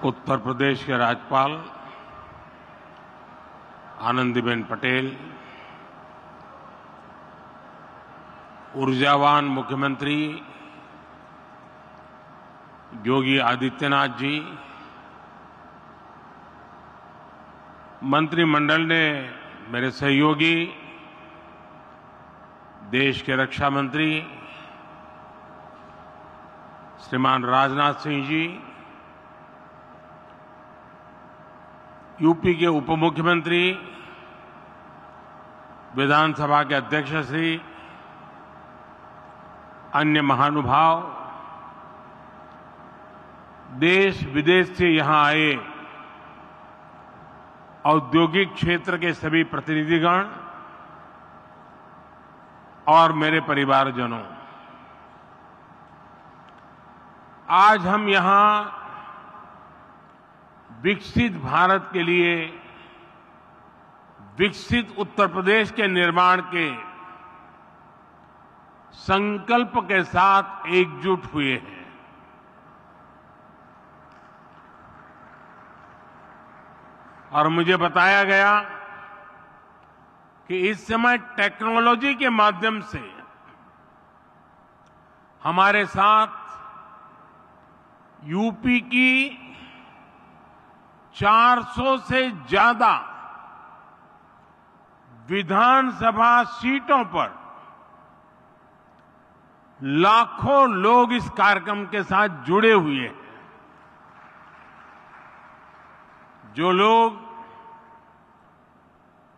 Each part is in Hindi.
उत्तर प्रदेश के राज्यपाल आनंदीबेन पटेल, ऊर्जावान मुख्यमंत्री योगी आदित्यनाथ जी, मंत्रिमंडल ने मेरे सहयोगी देश के रक्षा मंत्री श्रीमान राजनाथ सिंह जी, यूपी के उप मुख्यमंत्री, विधानसभा के अध्यक्ष श्री, अन्य महानुभाव, देश विदेश से यहां आए औद्योगिक क्षेत्र के सभी प्रतिनिधिगण और मेरे परिवारजनों, आज हम यहां विकसित भारत के लिए विकसित उत्तर प्रदेश के निर्माण के संकल्प के साथ एकजुट हुए हैं। और मुझे बताया गया कि इस समय टेक्नोलॉजी के माध्यम से हमारे साथ यूपी की 400 से ज्यादा विधानसभा सीटों पर लाखों लोग इस कार्यक्रम के साथ जुड़े हुए हैं। जो लोग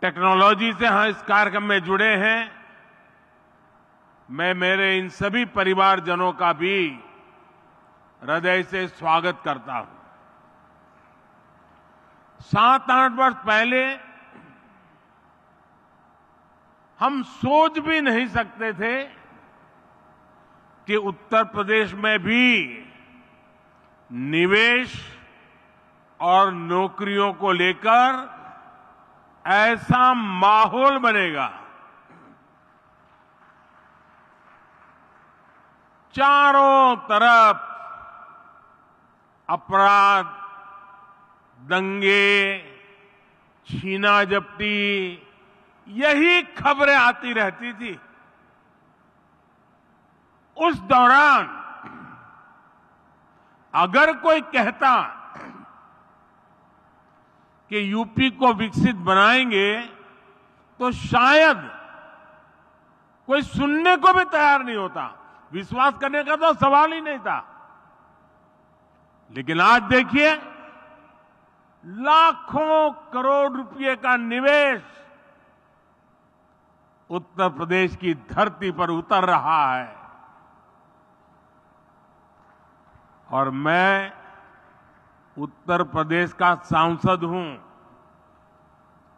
टेक्नोलॉजी से इस कार्यक्रम में जुड़े हैं, मैं मेरे इन सभी परिवारजनों का भी हृदय से स्वागत करता हूं। 7-8 वर्ष पहले हम सोच भी नहीं सकते थे कि उत्तर प्रदेश में भी निवेश और नौकरियों को लेकर ऐसा माहौल बनेगा। चारों तरफ अपराध, दंगे, छीना झपटी, यही खबरें आती रहती थी। उस दौरान अगर कोई कहता कि यूपी को विकसित बनाएंगे तो शायद कोई सुनने को भी तैयार नहीं होता, विश्वास करने का तो सवाल ही नहीं था। लेकिन आज देखिए, लाखों करोड़ रुपए का निवेश उत्तर प्रदेश की धरती पर उतर रहा है। और मैं उत्तर प्रदेश का सांसद हूं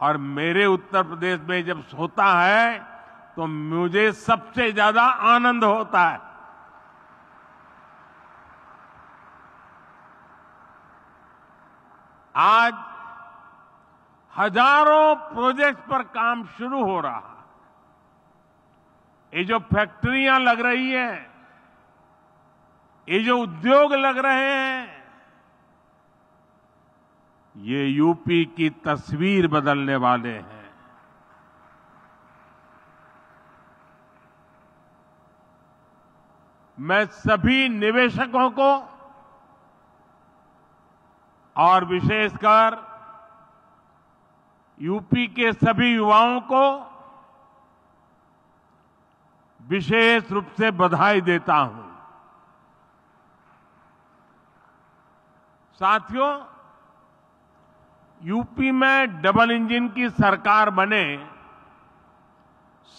और मेरे उत्तर प्रदेश में जब होता है तो मुझे सबसे ज्यादा आनंद होता है। आज हजारों प्रोजेक्ट पर काम शुरू हो रहा है। ये जो फैक्ट्रियां लग रही हैं, ये जो उद्योग लग रहे हैं, ये यूपी की तस्वीर बदलने वाले हैं। मैं सभी निवेशकों को और विशेषकर यूपी के सभी युवाओं को विशेष रूप से बधाई देता हूं। साथियों, यूपी में डबल इंजन की सरकार बने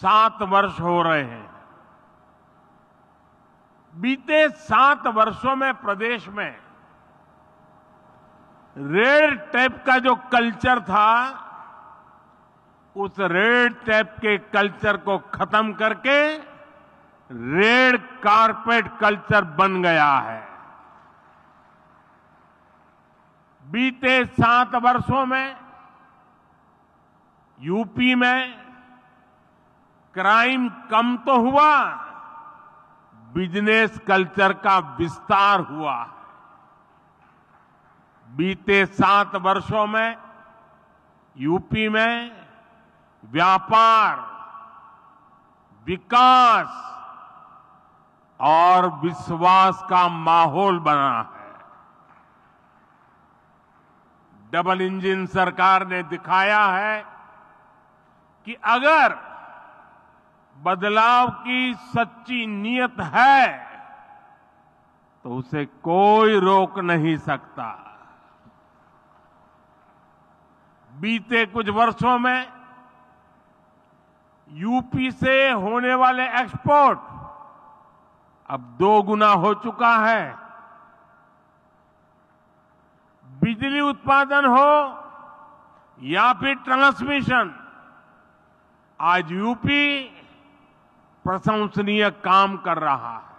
7 वर्ष हो रहे हैं। बीते 7 वर्षों में प्रदेश में रेड टेप का जो कल्चर था, उस रेड टेप के कल्चर को खत्म करके रेड कारपेट कल्चर बन गया है। बीते 7 वर्षों में यूपी में क्राइम कम तो हुआ, बिजनेस कल्चर का विस्तार हुआ। बीते 7 वर्षों में यूपी में व्यापार, विकास और विश्वास का माहौल बना है। डबल इंजन सरकार ने दिखाया है कि अगर बदलाव की सच्ची नीयत है तो उसे कोई रोक नहीं सकता। बीते कुछ वर्षों में यूपी से होने वाले एक्सपोर्ट अब 2 गुना हो चुका है। बिजली उत्पादन हो या फिर ट्रांसमिशन, आज यूपी प्रशंसनीय काम कर रहा है।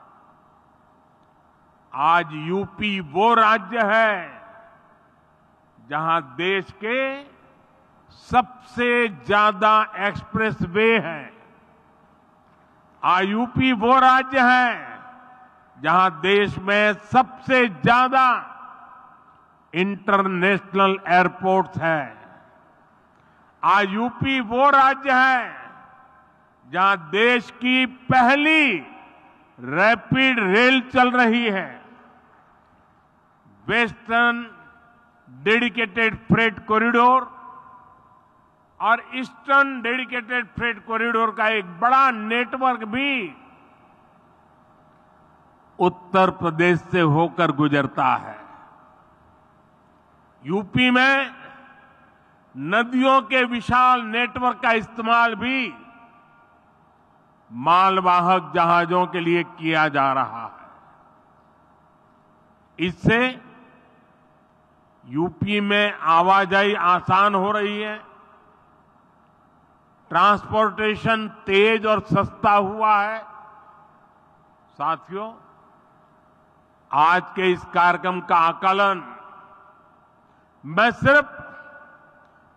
आज यूपी वो राज्य है जहां देश के सबसे ज्यादा एक्सप्रेस वे हैं। आज यूपी वो राज्य है जहां देश में सबसे ज्यादा इंटरनेशनल एयरपोर्ट्स हैं। आज यूपी वो राज्य है जहां देश की पहली रैपिड रेल चल रही है। वेस्टर्न डेडिकेटेड फ्रेट कॉरिडोर और ईस्टर्न डेडिकेटेड फ्रेट कॉरिडोर का एक बड़ा नेटवर्क भी उत्तर प्रदेश से होकर गुजरता है। यूपी में नदियों के विशाल नेटवर्क का इस्तेमाल भी मालवाहक जहाजों के लिए किया जा रहा है। इससे यूपी में आवाजाही आसान हो रही है, ट्रांसपोर्टेशन तेज और सस्ता हुआ है। साथियों, आज के इस कार्यक्रम का आकलन मैं सिर्फ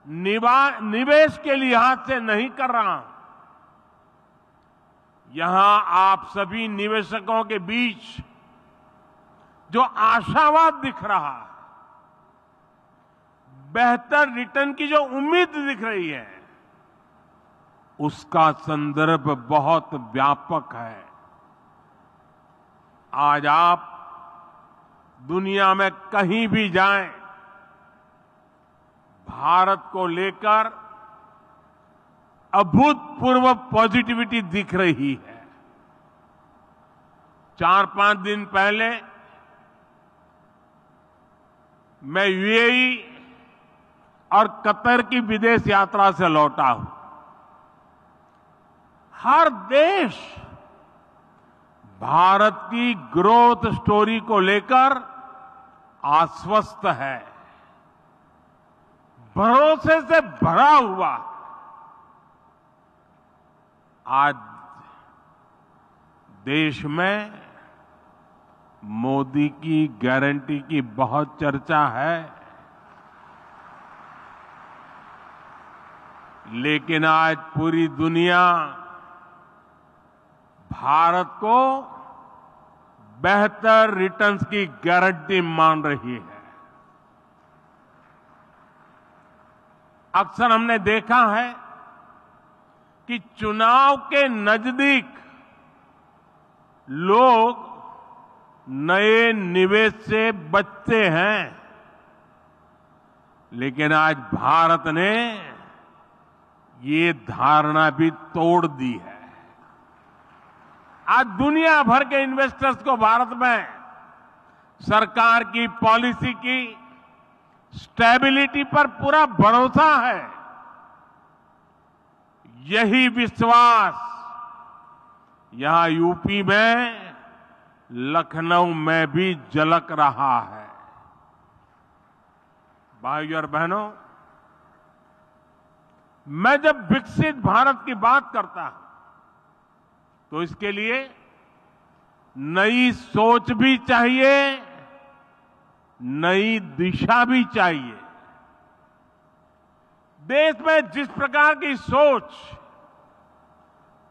निवेश के लिहाज से नहीं कर रहा हूं। यहां आप सभी निवेशकों के बीच जो आशावाद दिख रहा है, बेहतर रिटर्न की जो उम्मीद दिख रही है, उसका संदर्भ बहुत व्यापक है। आज आप दुनिया में कहीं भी जाएं, भारत को लेकर अभूतपूर्व पॉजिटिविटी दिख रही है। 4-5 दिन पहले मैं यूएई और कतर की विदेश यात्रा से लौटा हूं। हर देश भारत की ग्रोथ स्टोरी को लेकर आश्वस्त है, भरोसे से भरा हुआ। आज देश में मोदी की गारंटी की बहुत चर्चा है, लेकिन आज पूरी दुनिया भारत को बेहतर रिटर्न्स की गारंटी मान रही है। अक्सर हमने देखा है कि चुनाव के नजदीक लोग नए निवेश से बचते हैं, लेकिन आज भारत ने ये धारणा भी तोड़ दी है। आज दुनिया भर के इन्वेस्टर्स को भारत में सरकार की पॉलिसी की स्टेबिलिटी पर पूरा भरोसा है। यही विश्वास यहां यूपी में, लखनऊ में भी झलक रहा है। भाइयों और बहनों, मैं जब विकसित भारत की बात करता हूं तो इसके लिए नई सोच भी चाहिए, नई दिशा भी चाहिए। देश में जिस प्रकार की सोच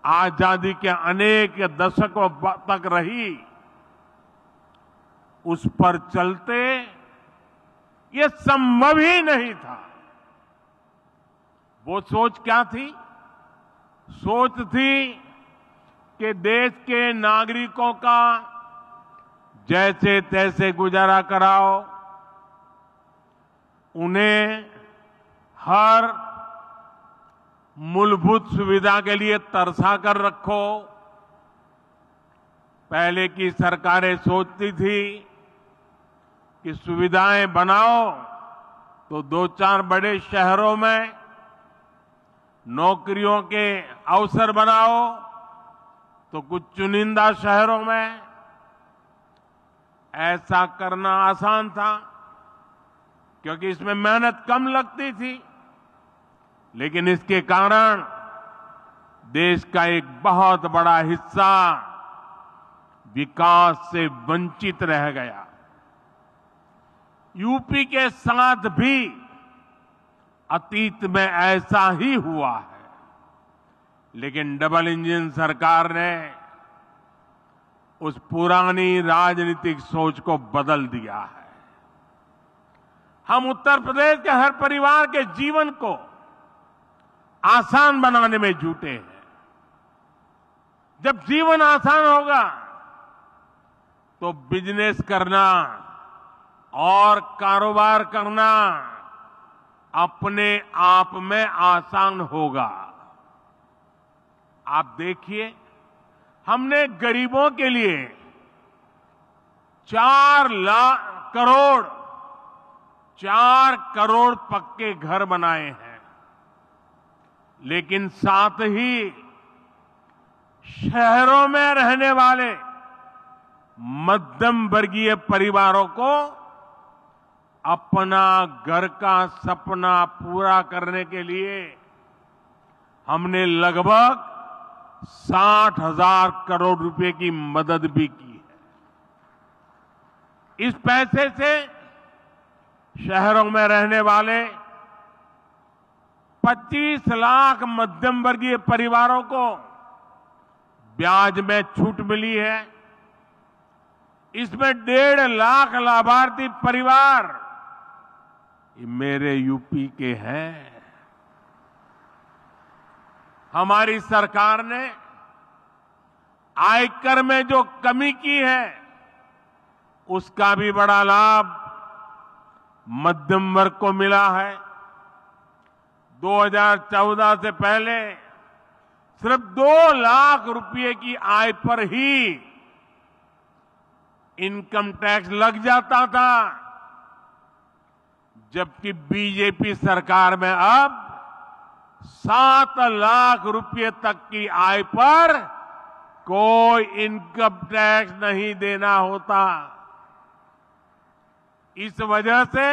आजादी के अनेक दशकों तक रही, उस पर चलते ये संभव ही नहीं था। वो सोच क्या थी? सोच थी कि देश के नागरिकों का जैसे तैसे गुजारा कराओ, उन्हें हर मूलभूत सुविधा के लिए तरसा कर रखो। पहले की सरकारें सोचती थी कि सुविधाएं बनाओ तो 2-4 बड़े शहरों में नौकरियों के अवसर बनाओ तो कुछ चुनिंदा शहरों में। ऐसा करना आसान था क्योंकि इसमें मेहनत कम लगती थी, लेकिन इसके कारण देश का एक बहुत बड़ा हिस्सा विकास से वंचित रह गया। यूपी के साथ भी अतीत में ऐसा ही हुआ है, लेकिन डबल इंजन सरकार ने उस पुरानी राजनीतिक सोच को बदल दिया है। हम उत्तर प्रदेश के हर परिवार के जीवन को आसान बनाने में जुटे हैं। जब जीवन आसान होगा तो बिजनेस करना और कारोबार करना अपने आप में आसान होगा। आप देखिए, हमने गरीबों के लिए 4 करोड़ पक्के घर बनाए हैं, लेकिन साथ ही शहरों में रहने वाले मध्यम वर्गीय परिवारों को अपना घर का सपना पूरा करने के लिए हमने लगभग 60,000 करोड़ रुपए की मदद भी की है। इस पैसे से शहरों में रहने वाले 25 लाख मध्यम वर्गीय परिवारों को ब्याज में छूट मिली है। इसमें 1.5 लाख लाभार्थी परिवार ये मेरे यूपी के हैं। हमारी सरकार ने आयकर में जो कमी की है उसका भी बड़ा लाभ मध्यम वर्ग को मिला है। 2014 से पहले सिर्फ 2 लाख रुपए की आय पर ही इनकम टैक्स लग जाता था, जबकि बीजेपी सरकार में अब 7 लाख रुपए तक की आय पर कोई इनकम टैक्स नहीं देना होता। इस वजह से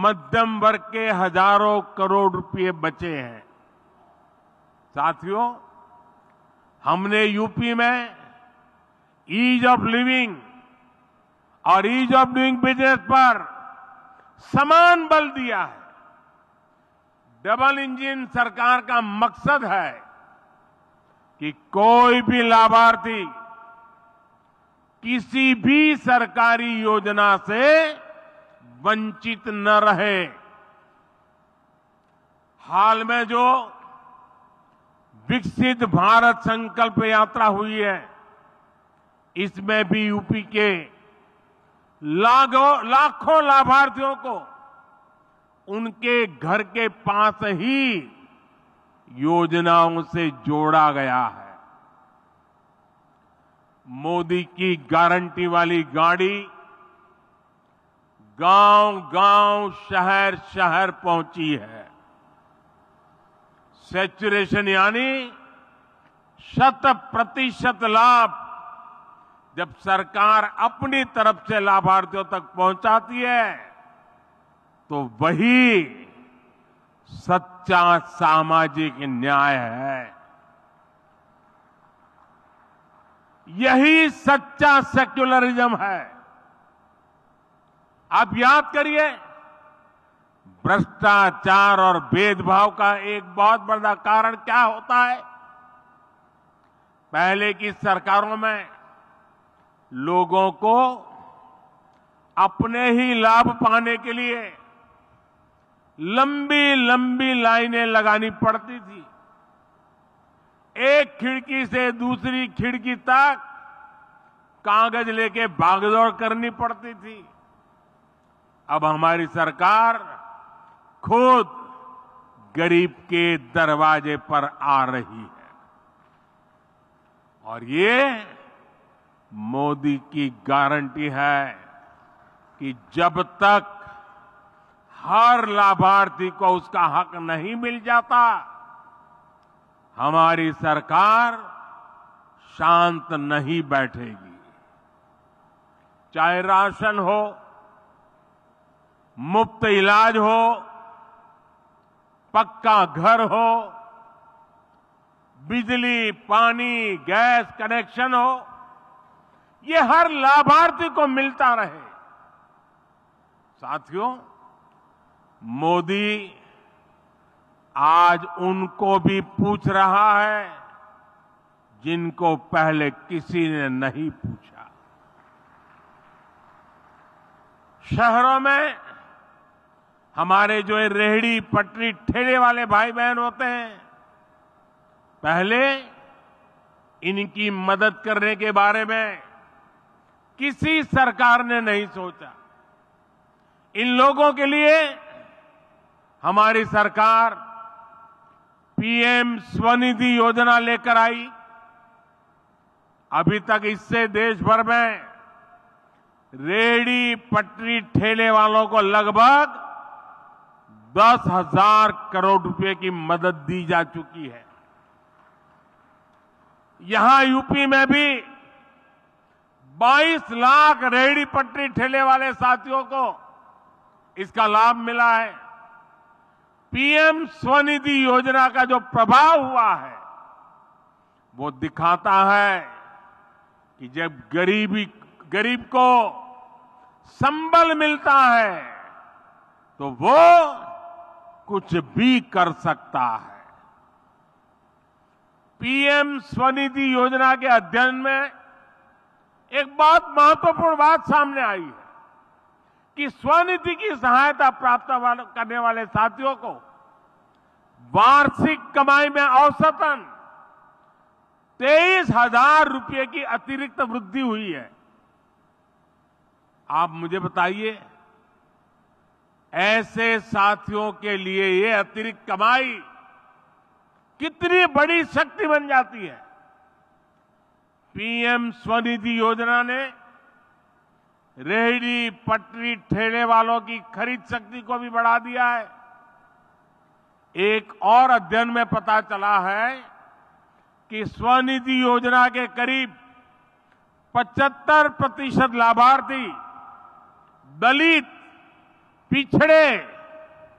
मध्यम वर्ग के हजारों करोड़ रुपए बचे हैं। साथियों, हमने यूपी में ईज ऑफ लिविंग और ईज ऑफ डूइंग बिजनेस पर समान बल दिया है। डबल इंजन सरकार का मकसद है कि कोई भी लाभार्थी किसी भी सरकारी योजना से वंचित न रहे। हाल में जो विकसित भारत संकल्प यात्रा हुई है, इसमें भी यूपी के लाखों लाभार्थियों को उनके घर के पास ही योजनाओं से जोड़ा गया है। मोदी की गारंटी वाली गाड़ी गांव-गांव, शहर-शहर पहुंची है। सैचुरेशन यानी 100% लाभ जब सरकार अपनी तरफ से लाभार्थियों तक पहुंचाती है तो वही सच्चा सामाजिक न्याय है। यही सच्चा सेक्युलरिज्म है। आप याद करिए, भ्रष्टाचार और भेदभाव का एक बहुत बड़ा कारण क्या होता है? पहले की सरकारों में लोगों को अपने ही लाभ पाने के लिए लंबी लंबी लाइनें लगानी पड़ती थी। एक खिड़की से दूसरी खिड़की तक कागज लेके भागदौड़ करनी पड़ती थी। अब हमारी सरकार खुद गरीब के दरवाजे पर आ रही है और ये मोदी की गारंटी है कि जब तक हर लाभार्थी को उसका हक नहीं मिल जाता, हमारी सरकार शांत नहीं बैठेगी। चाहे राशन हो, मुफ्त इलाज हो, पक्का घर हो, बिजली, पानी, गैस कनेक्शन हो, ये हर लाभार्थी को मिलता रहे। साथियों, मोदी आज उनको भी पूछ रहा है जिनको पहले किसी ने नहीं पूछा। शहरों में हमारे जो रेहड़ी पटरी ठेले वाले भाई बहन होते हैं, पहले इनकी मदद करने के बारे में किसी सरकार ने नहीं सोचा। इन लोगों के लिए हमारी सरकार पीएम स्वनिधि योजना लेकर आई। अभी तक इससे देश भर में रेहड़ी पटरी ठेले वालों को लगभग 10,000 करोड़ रुपए की मदद दी जा चुकी है। यहां यूपी में भी 22 लाख रेहड़ी पटरी ठेले वाले साथियों को इसका लाभ मिला है। पीएम स्वनिधि योजना का जो प्रभाव हुआ है वो दिखाता है कि जब गरीब को संबल मिलता है तो वो कुछ भी कर सकता है। पीएम स्वनिधि योजना के अध्ययन में एक बहुत महत्वपूर्ण बात सामने आई है कि स्वनिधि की सहायता प्राप्त करने वाले साथियों को वार्षिक कमाई में औसतन 23,000 रुपये की अतिरिक्त वृद्धि हुई है। आप मुझे बताइए, ऐसे साथियों के लिए ये अतिरिक्त कमाई कितनी बड़ी शक्ति बन जाती है। पीएम स्वनिधि योजना ने रेहड़ी पटरी ठेले वालों की खरीद शक्ति को भी बढ़ा दिया है। एक और अध्ययन में पता चला है कि स्वनिधि योजना के करीब 75% लाभार्थी दलित, पिछड़े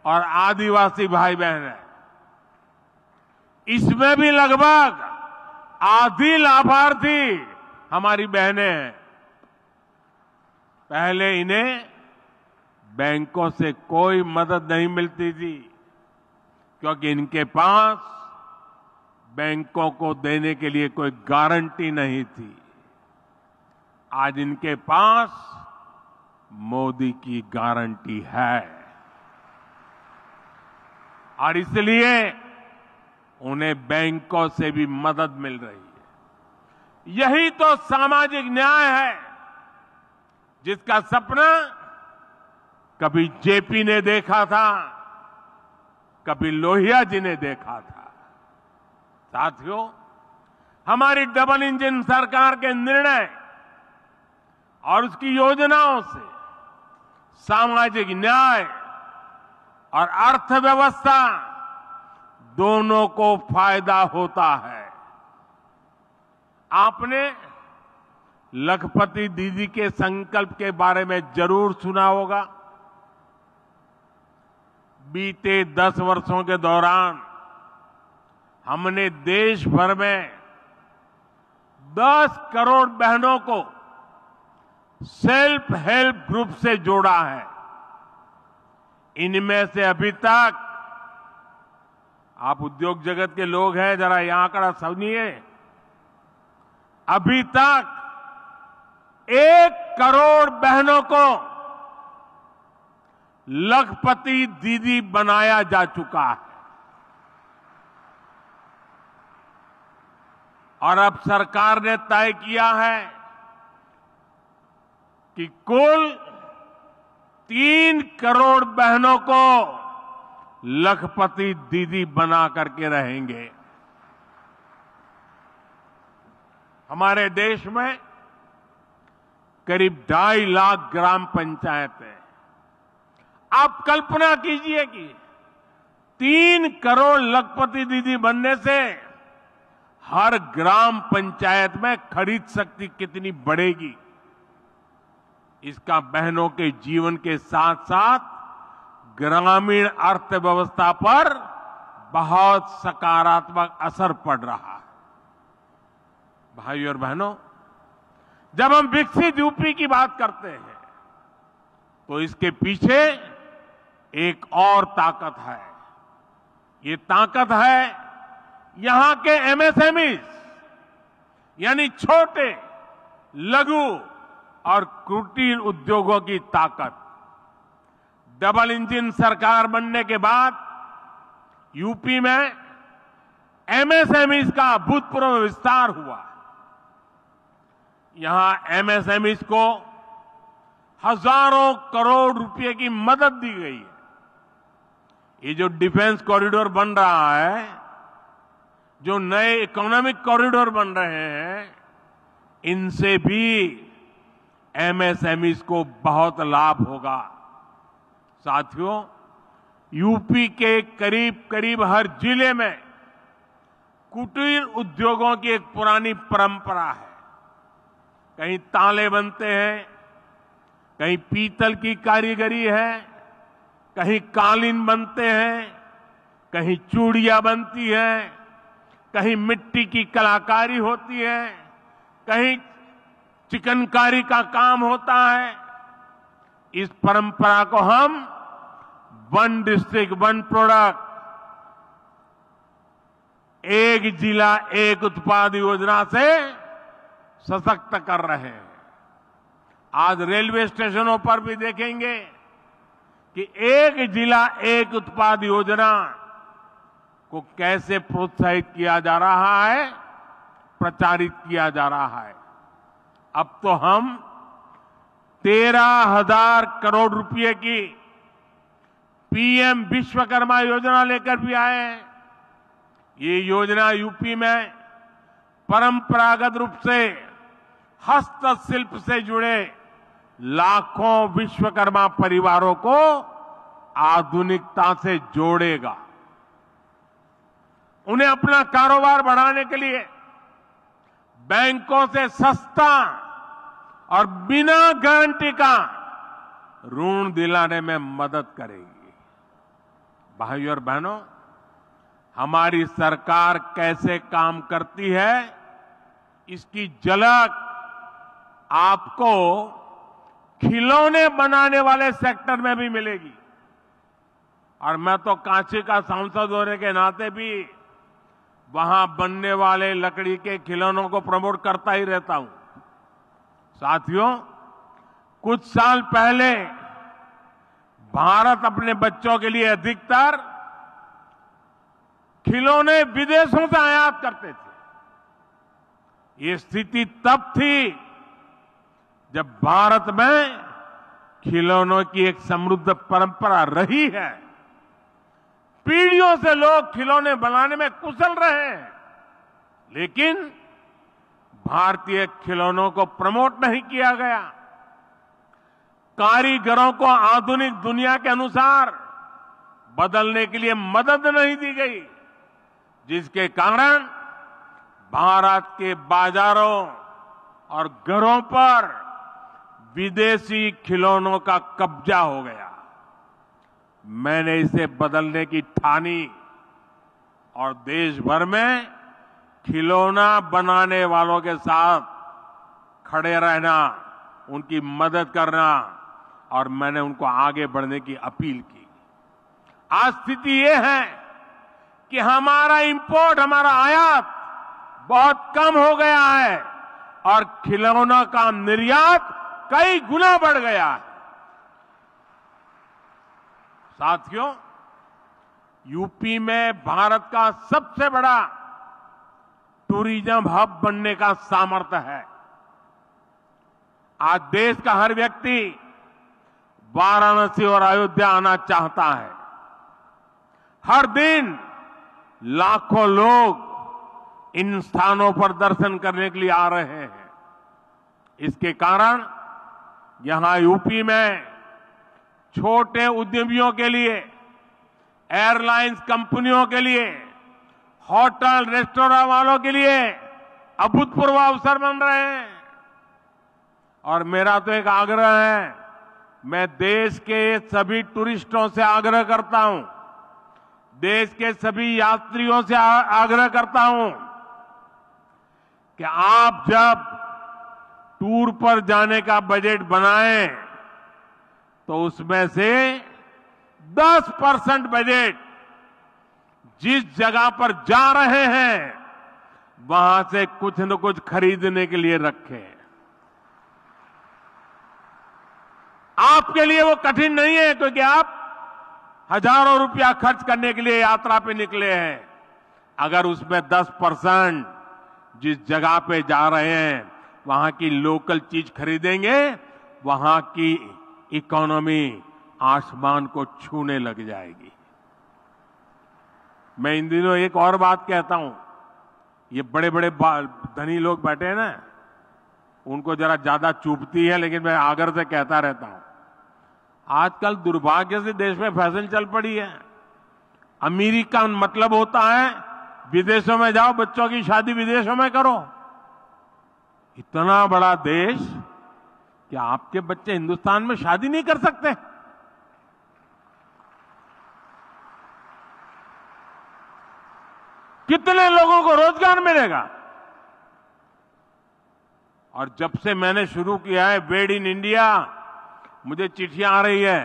और आदिवासी भाई बहन हैं। इसमें भी लगभग आधी लाभार्थी हमारी बहनें हैं। पहले इन्हें बैंकों से कोई मदद नहीं मिलती थी क्योंकि इनके पास बैंकों को देने के लिए कोई गारंटी नहीं थी। आज इनके पास मोदी की गारंटी है और इसलिए उन्हें बैंकों से भी मदद मिल रही है। यही तो सामाजिक न्याय है जिसका सपना कभी जेपी ने देखा था, कभी लोहिया जी ने देखा था। साथियों, हमारी डबल इंजन सरकार के निर्णय और उसकी योजनाओं से सामाजिक न्याय और अर्थव्यवस्था दोनों को फायदा होता है। आपने लखपति दीदी के संकल्प के बारे में जरूर सुना होगा। बीते 10 वर्षों के दौरान हमने देश भर में 10 करोड़ बहनों को सेल्फ हेल्प ग्रुप से जोड़ा है। इनमें से अभी तक, आप उद्योग जगत के लोग हैं, जरा यह आंकड़ा समझिए, अभी तक 1 करोड़ बहनों को लखपति दीदी बनाया जा चुका है। और अब सरकार ने तय किया है कि कुल 3 करोड़ बहनों को लखपति दीदी बना करके रहेंगे। हमारे देश में करीब 2.5 लाख ग्राम पंचायतें। आप कल्पना कीजिए कि 3 करोड़ लखपति दीदी बनने से हर ग्राम पंचायत में खरीद शक्ति कितनी बढ़ेगी। इसका बहनों के जीवन के साथ साथ ग्रामीण अर्थव्यवस्था पर बहुत सकारात्मक असर पड़ रहा है। भाइयों और बहनों, जब हम विकसित यूपी की बात करते हैं तो इसके पीछे एक और ताकत है। ये ताकत है यहां के एमएसएमईज, यानी छोटे, लघु और कुटीर उद्योगों की ताकत। डबल इंजन सरकार बनने के बाद यूपी में एमएसएमईज का अभूतपूर्व विस्तार हुआ। यहां एमएसएमईज को हजारों करोड़ रुपए की मदद दी गई है। ये जो डिफेंस कॉरिडोर बन रहा है, जो नए इकोनॉमिक कॉरिडोर बन रहे हैं, इनसे भी एमएसएमईज को बहुत लाभ होगा। साथियों, यूपी के करीब करीब हर जिले में कुटीर उद्योगों की एक पुरानी परंपरा है। कहीं ताले बनते हैं, कहीं पीतल की कारीगरी है, कहीं कालीन बनते हैं, कहीं चूड़ियां बनती हैं, कहीं मिट्टी की कलाकारी होती है, कहीं चिकनकारी का काम होता है। इस परंपरा को हम वन डिस्ट्रिक्ट वन प्रोडक्ट, एक जिला एक उत्पाद योजना से सशक्त कर रहे हैं। आज रेलवे स्टेशनों पर भी देखेंगे कि एक जिला एक उत्पाद योजना को कैसे प्रोत्साहित किया जा रहा है, प्रचारित किया जा रहा है। अब तो हम 13,000 करोड़ रुपए की पीएम विश्वकर्मा योजना लेकर भी आए हैं। ये योजना यूपी में परंपरागत रूप से हस्तशिल्प से जुड़े लाखों विश्वकर्मा परिवारों को आधुनिकता से जोड़ेगा। उन्हें अपना कारोबार बढ़ाने के लिए बैंकों से सस्ता और बिना गारंटी का ऋण दिलाने में मदद करेगी। भाइयों और बहनों, हमारी सरकार कैसे काम करती है, इसकी झलक आपको खिलौने बनाने वाले सेक्टर में भी मिलेगी। और मैं तो कांची का सांसद होने के नाते भी वहां बनने वाले लकड़ी के खिलौनों को प्रमोट करता ही रहता हूं। साथियों, कुछ साल पहले भारत अपने बच्चों के लिए अधिकतर खिलौने विदेशों से आयात करते थे। ये स्थिति तब थी जब भारत में खिलौनों की एक समृद्ध परंपरा रही है। पीढ़ियों से लोग खिलौने बनाने में कुशल रहे हैं, लेकिन भारतीय खिलौनों को प्रमोट नहीं किया गया। कारीगरों को आधुनिक दुनिया के अनुसार बदलने के लिए मदद नहीं दी गई, जिसके कारण भारत के बाजारों और घरों पर विदेशी खिलौनों का कब्जा हो गया। मैंने इसे बदलने की ठानी और देश भर में खिलौना बनाने वालों के साथ खड़े रहना, उनकी मदद करना और मैंने उनको आगे बढ़ने की अपील की। आज स्थिति ये है कि हमारा इंपोर्ट, हमारा आयात बहुत कम हो गया है और खिलौनों का निर्यात कई गुना बढ़ गया है। साथियों, यूपी में भारत का सबसे बड़ा टूरिज्म हब बनने का सामर्थ्य है। आज देश का हर व्यक्ति वाराणसी और अयोध्या आना चाहता है। हर दिन लाखों लोग इन स्थानों पर दर्शन करने के लिए आ रहे हैं। इसके कारण यहां यूपी में छोटे उद्यमियों के लिए, एयरलाइंस कंपनियों के लिए, होटल रेस्टोरेंट वालों के लिए अभूतपूर्व अवसर बन रहे हैं। और मेरा तो एक आग्रह है, मैं देश के सभी टूरिस्टों से आग्रह करता हूं, देश के सभी यात्रियों से आग्रह करता हूं कि आप जब टूर पर जाने का बजट बनाएं तो उसमें से 10% बजट जिस जगह पर जा रहे हैं वहां से कुछ न कुछ खरीदने के लिए रखें। आपके लिए वो कठिन नहीं है, क्योंकि आप हजारों रुपया खर्च करने के लिए यात्रा पे निकले हैं। अगर उसमें 10% जिस जगह पे जा रहे हैं वहां की लोकल चीज खरीदेंगे, वहां की इकोनॉमी आसमान को छूने लग जाएगी। मैं इन दिनों एक और बात कहता हूं, ये बड़े बड़े धनी लोग बैठे हैं ना, उनको जरा ज्यादा चुभती है, लेकिन मैं आग्रह से कहता रहता हूं। आजकल दुर्भाग्य से देश में फैशन चल पड़ी है, अमीरी का मतलब होता है विदेशों में जाओ, बच्चों की शादी विदेशों में करो। इतना बड़ा देश, क्या आपके बच्चे हिंदुस्तान में शादी नहीं कर सकते? कितने लोगों को रोजगार मिलेगा? और जब से मैंने शुरू किया है मेड इन इंडिया, मुझे चिट्ठियां आ रही है,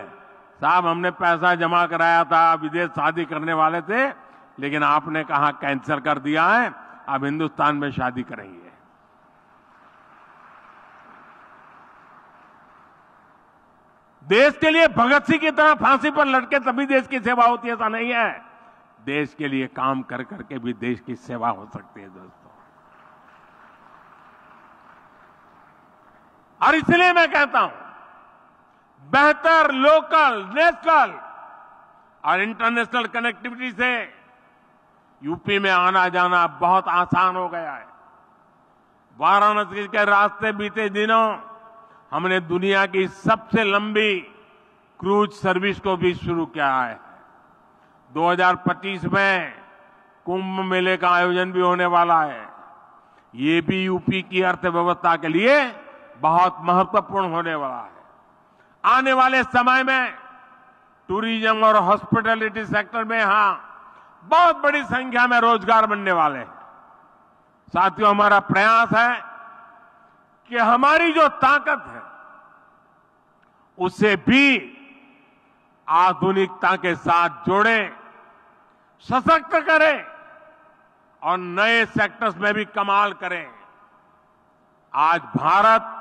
साहब हमने पैसा जमा कराया था, विदेश शादी करने वाले थे, लेकिन आपने कहा कैंसिल कर दिया है, अब हिंदुस्तान में शादी करेंगे। देश के लिए भगत सिंह की तरह फांसी पर लटके तभी देश की सेवा होती है, ऐसा नहीं है। देश के लिए काम कर करके भी देश की सेवा हो सकती है दोस्तों। और इसलिए मैं कहता हूं, बेहतर लोकल, नेशनल और इंटरनेशनल कनेक्टिविटी से यूपी में आना जाना बहुत आसान हो गया है। वाराणसी के रास्ते बीते दिनों हमने दुनिया की सबसे लंबी क्रूज सर्विस को भी शुरू किया है। 2025 में कुंभ मेले का आयोजन भी होने वाला है। ये भी यूपी की अर्थव्यवस्था के लिए बहुत महत्वपूर्ण होने वाला है। आने वाले समय में टूरिज्म और हॉस्पिटैलिटी सेक्टर में यहां बहुत बड़ी संख्या में रोजगार बनने वाले हैं। साथियों, हमारा प्रयास है कि हमारी जो ताकत है उसे भी आधुनिकता के साथ जोड़ें, सशक्त करें और नए सेक्टर्स में भी कमाल करें। आज भारत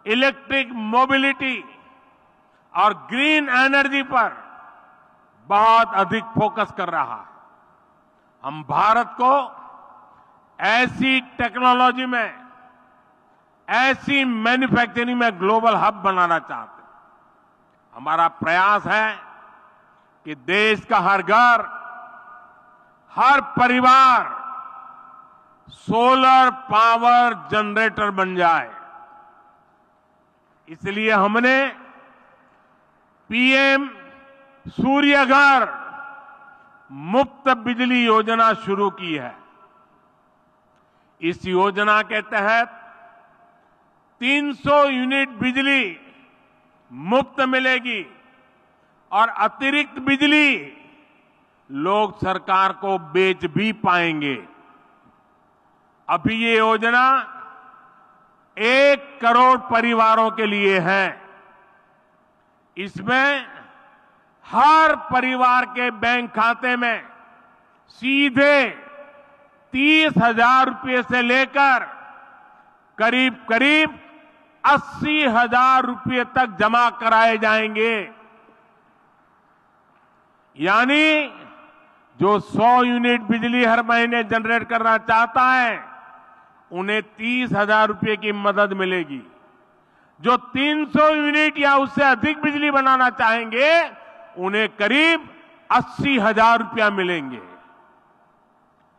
इलेक्ट्रिक मोबिलिटी और ग्रीन एनर्जी पर बहुत अधिक फोकस कर रहा है। हम भारत को ऐसी टेक्नोलॉजी में, ऐसी मैन्युफैक्चरिंग में ग्लोबल हब बनाना चाहते हैं। हमारा प्रयास है कि देश का हर घर, हर परिवार सोलर पावर जनरेटर बन जाए। इसलिए हमने पीएम सूर्य घर मुफ्त बिजली योजना शुरू की है। इस योजना के तहत 300 यूनिट बिजली मुफ्त मिलेगी और अतिरिक्त बिजली लोग सरकार को बेच भी पाएंगे। अभी ये योजना 1 करोड़ परिवारों के लिए है। इसमें हर परिवार के बैंक खाते में सीधे 30,000 रुपये से लेकर करीब करीब 80,000 रुपये तक जमा कराए जाएंगे। यानी जो 100 यूनिट बिजली हर महीने जनरेट करना चाहता है उन्हें 30,000 रुपए की मदद मिलेगी। जो 300 यूनिट या उससे अधिक बिजली बनाना चाहेंगे उन्हें करीब 80,000 रुपया मिलेंगे।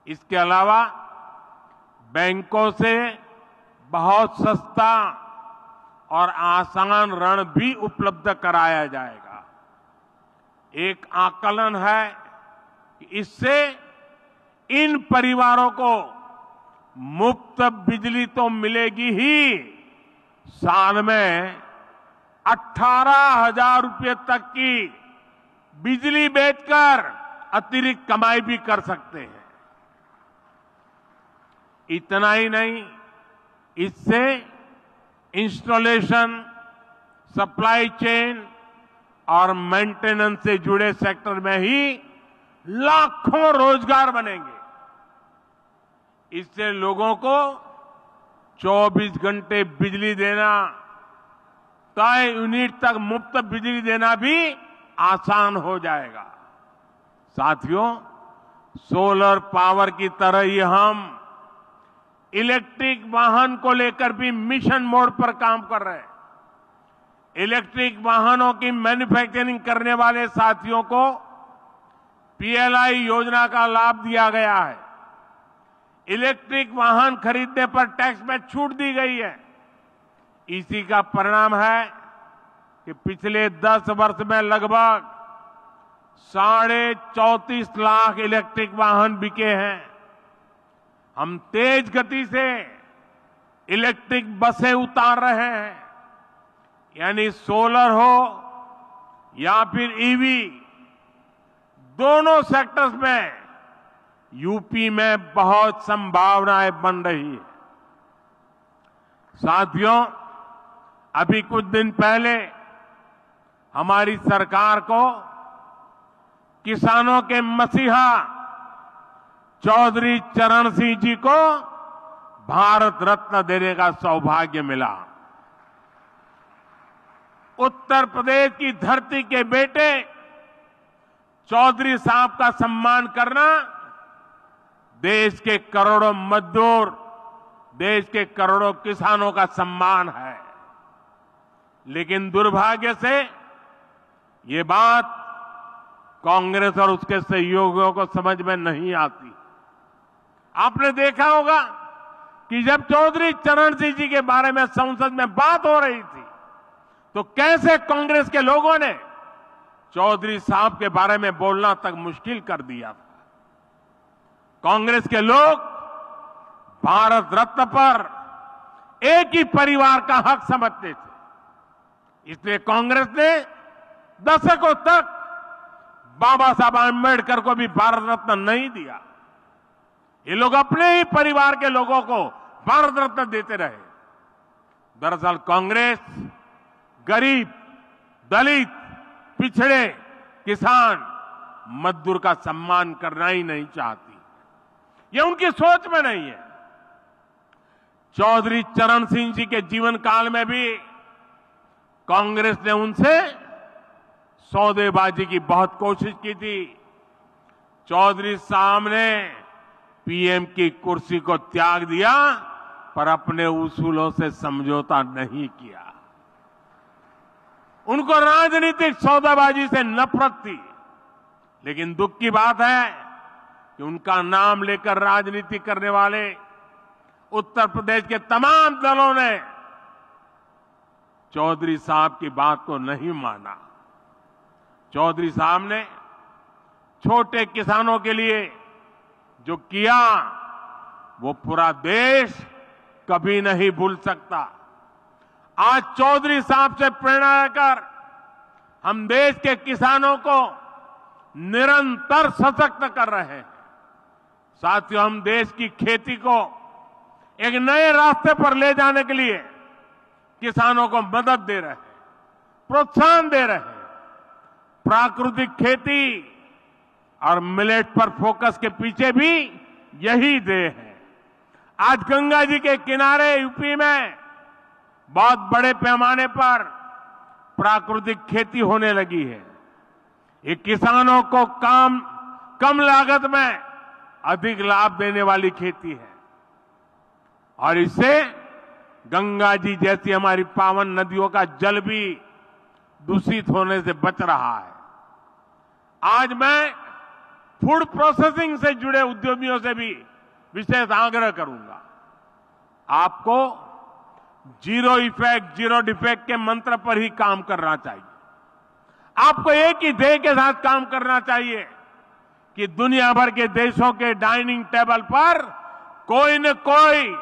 इसके अलावा बैंकों से बहुत सस्ता और आसान ऋण भी उपलब्ध कराया जाएगा। एक आकलन है कि इससे इन परिवारों को मुफ्त बिजली तो मिलेगी ही, साल में 18,000 रुपये तक की बिजली बेचकर अतिरिक्त कमाई भी कर सकते हैं। इतना ही नहीं, इससे इंस्टॉलेशन, सप्लाई चेन और मेंटेनेंस से जुड़े सेक्टर में ही लाखों रोजगार बनेंगे। इससे लोगों को 24 घंटे बिजली देना, तय यूनिट तक मुफ्त बिजली देना भी आसान हो जाएगा। साथियों, सोलर पावर की तरह ही हम इलेक्ट्रिक वाहन को लेकर भी मिशन मोड पर काम कर रहे हैं। इलेक्ट्रिक वाहनों की मैन्युफैक्चरिंग करने वाले साथियों को पीएलआई योजना का लाभ दिया गया है। इलेक्ट्रिक वाहन खरीदने पर टैक्स में छूट दी गई है। इसी का परिणाम है कि पिछले 10 वर्ष में लगभग 34.5 लाख इलेक्ट्रिक वाहन बिके हैं। हम तेज गति से इलेक्ट्रिक बसें उतार रहे हैं, यानी सोलर हो या फिर ईवी, दोनों सेक्टर्स में यूपी में बहुत संभावनाएं बन रही है। साथियों, अभी कुछ दिन पहले हमारी सरकार को किसानों के मसीहा चौधरी चरण सिंह जी को भारत रत्न देने का सौभाग्य मिला। उत्तर प्रदेश की धरती के बेटे चौधरी साहब का सम्मान करना देश के करोड़ों मजदूर, देश के करोड़ों किसानों का सम्मान है। लेकिन दुर्भाग्य से ये बात कांग्रेस और उसके सहयोगियों को समझ में नहीं आती। आपने देखा होगा कि जब चौधरी चरण सिंह जी के बारे में संसद में बात हो रही थी तो कैसे कांग्रेस के लोगों ने चौधरी साहब के बारे में बोलना तक मुश्किल कर दिया था। कांग्रेस के लोग भारत रत्न पर एक ही परिवार का हक समझते थे, इसलिए कांग्रेस ने दशकों तक बाबा साहब आंबेडकर को भी भारत रत्न नहीं दिया। ये लोग अपने ही परिवार के लोगों को भारत रत्न देते रहे। दरअसल कांग्रेस गरीब, दलित, पिछड़े, किसान, मजदूर का सम्मान करना ही नहीं चाहती। ये उनकी सोच में नहीं है। चौधरी चरण सिंह जी के जीवन काल में भी कांग्रेस ने उनसे सौदेबाजी की बहुत कोशिश की थी। चौधरी साहब ने पीएम की कुर्सी को त्याग दिया पर अपने उसूलों से समझौता नहीं किया। उनको राजनीतिक सौदाबाजी से नफरत थी। लेकिन दुख की बात है कि उनका नाम लेकर राजनीति करने वाले उत्तर प्रदेश के तमाम दलों ने चौधरी साहब की बात को नहीं माना। चौधरी साहब ने छोटे किसानों के लिए जो किया वो पूरा देश कभी नहीं भूल सकता। आज चौधरी साहब से प्रेरणा लेकर हम देश के किसानों को निरंतर सशक्त कर रहे हैं। साथियों, हम देश की खेती को एक नए रास्ते पर ले जाने के लिए किसानों को मदद दे रहे हैं, प्रोत्साहन दे रहे हैं। प्राकृतिक खेती और मिलेट पर फोकस के पीछे भी यही ध्येय है। आज गंगा जी के किनारे यूपी में बहुत बड़े पैमाने पर प्राकृतिक खेती होने लगी है। ये किसानों को कम लागत में अधिक लाभ देने वाली खेती है और इससे गंगा जी जैसी हमारी पावन नदियों का जल भी दूषित होने से बच रहा है। आज मैं फूड प्रोसेसिंग से जुड़े उद्यमियों से भी विशेष आग्रह करूंगा। आपको जीरो इफेक्ट, जीरो डिफेक्ट के मंत्र पर ही काम करना चाहिए। आपको एक ही ध्येय के साथ काम करना चाहिए कि दुनिया भर के देशों के डाइनिंग टेबल पर कोई न कोई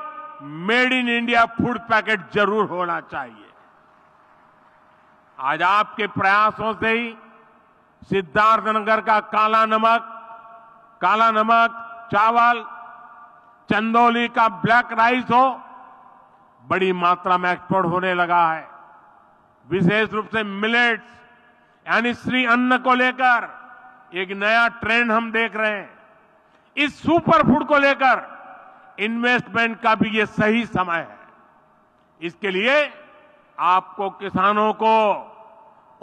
made in India food packet जरूर होना चाहिए। आज आपके प्रयासों से ही सिद्धार्थनगर का काला नमक चावल, चंदौली का ब्लैक राइस हो, बड़ी मात्रा में एक्सपोर्ट होने लगा है। विशेष रूप से मिलेट्स यानी श्री अन्न को लेकर एक नया ट्रेंड हम देख रहे हैं। इस सुपर फूड को लेकर इन्वेस्टमेंट का भी ये सही समय है। इसके लिए आपको किसानों को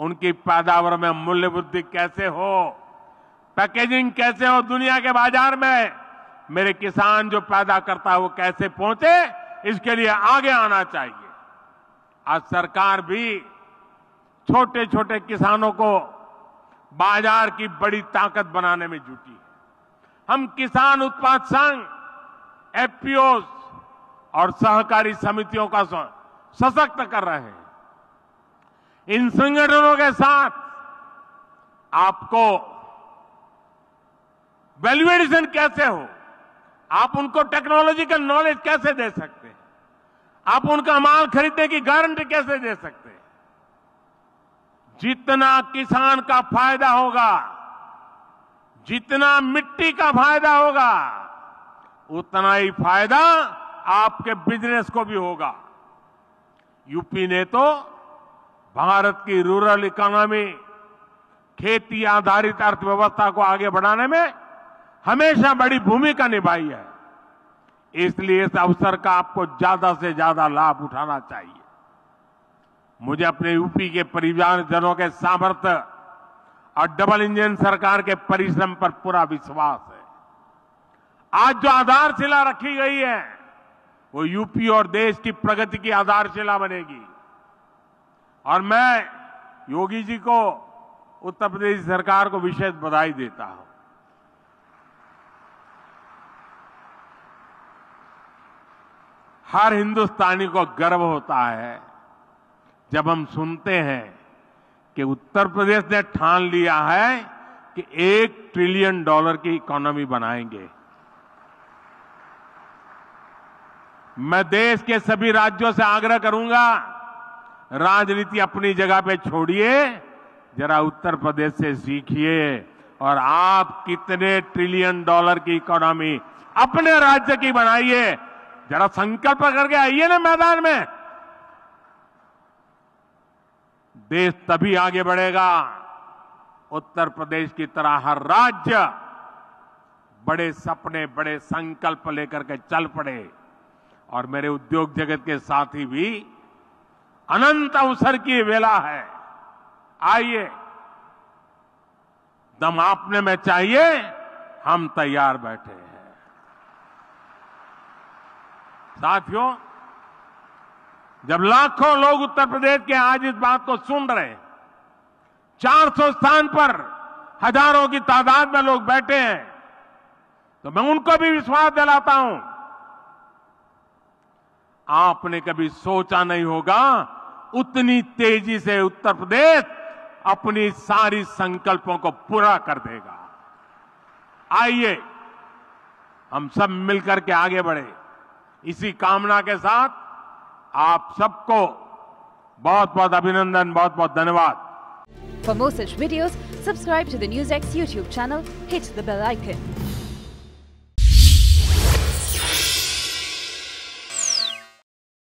उनकी पैदावार में मूल्य वृद्धि कैसे हो, पैकेजिंग कैसे हो, दुनिया के बाजार में मेरे किसान जो पैदा करता है वो कैसे पहुंचे, इसके लिए आगे आना चाहिए। आज सरकार भी छोटे छोटे किसानों को बाजार की बड़ी ताकत बनाने में जुटी है। हम किसान उत्पाद संघ, एफपीओ और सहकारी समितियों का सशक्त कर रहे हैं। इन संगठनों के साथ आपको वैल्यू एडिशन कैसे हो, आप उनको टेक्नोलॉजिकल नॉलेज कैसे दे सकते हैं, आप उनका माल खरीदने की गारंटी कैसे दे सकते हैं। जितना किसान का फायदा होगा, जितना मिट्टी का फायदा होगा, उतना ही फायदा आपके बिजनेस को भी होगा। यूपी ने तो भारत की रूरल इकोनॉमी, खेती आधारित अर्थव्यवस्था को आगे बढ़ाने में हमेशा बड़ी भूमिका निभाई है। इसलिए इस अवसर का आपको ज्यादा से ज्यादा लाभ उठाना चाहिए। मुझे अपने यूपी के परिवारजनों के सामर्थ्य और डबल इंजन सरकार के परिश्रम पर पूरा विश्वास है। आज जो आधारशिला रखी गई है वो यूपी और देश की प्रगति की आधारशिला बनेगी। और मैं योगी जी को, उत्तर प्रदेश सरकार को विशेष बधाई देता हूं। हर हिंदुस्तानी को गर्व होता है जब हम सुनते हैं कि उत्तर प्रदेश ने ठान लिया है कि $1 ट्रिलियन की इकोनॉमी बनाएंगे। मैं देश के सभी राज्यों से आग्रह करूंगा, राजनीति अपनी जगह पे छोड़िए, जरा उत्तर प्रदेश से सीखिए और आप कितने $1 ट्रिलियन की इकोनॉमी अपने राज्य की बनाइए। जरा संकल्प करके आइए ना मैदान में। देश तभी आगे बढ़ेगा उत्तर प्रदेश की तरह हर राज्य बड़े सपने, बड़े संकल्प लेकर के चल पड़े। और मेरे उद्योग जगत के साथी भी अनंत अवसर की वेला है। आइए, दम आपने में चाहिए, हम तैयार बैठे हैं। साथियों, जब लाखों लोग उत्तर प्रदेश के आज इस बात को सुन रहे हैं, 400 स्थान पर हजारों की तादाद में लोग बैठे हैं, तो मैं उनको भी विश्वास दिलाता हूं, आपने कभी सोचा नहीं होगा उतनी तेजी से उत्तर प्रदेश अपनी सारी संकल्पों को पूरा कर देगा। आइए हम सब मिलकर के आगे बढ़े। इसी कामना के साथ आप सबको बहुत बहुत अभिनंदन, बहुत बहुत धन्यवाद। For more such videos, subscribe to the NewsX YouTube channel, hit the bell icon.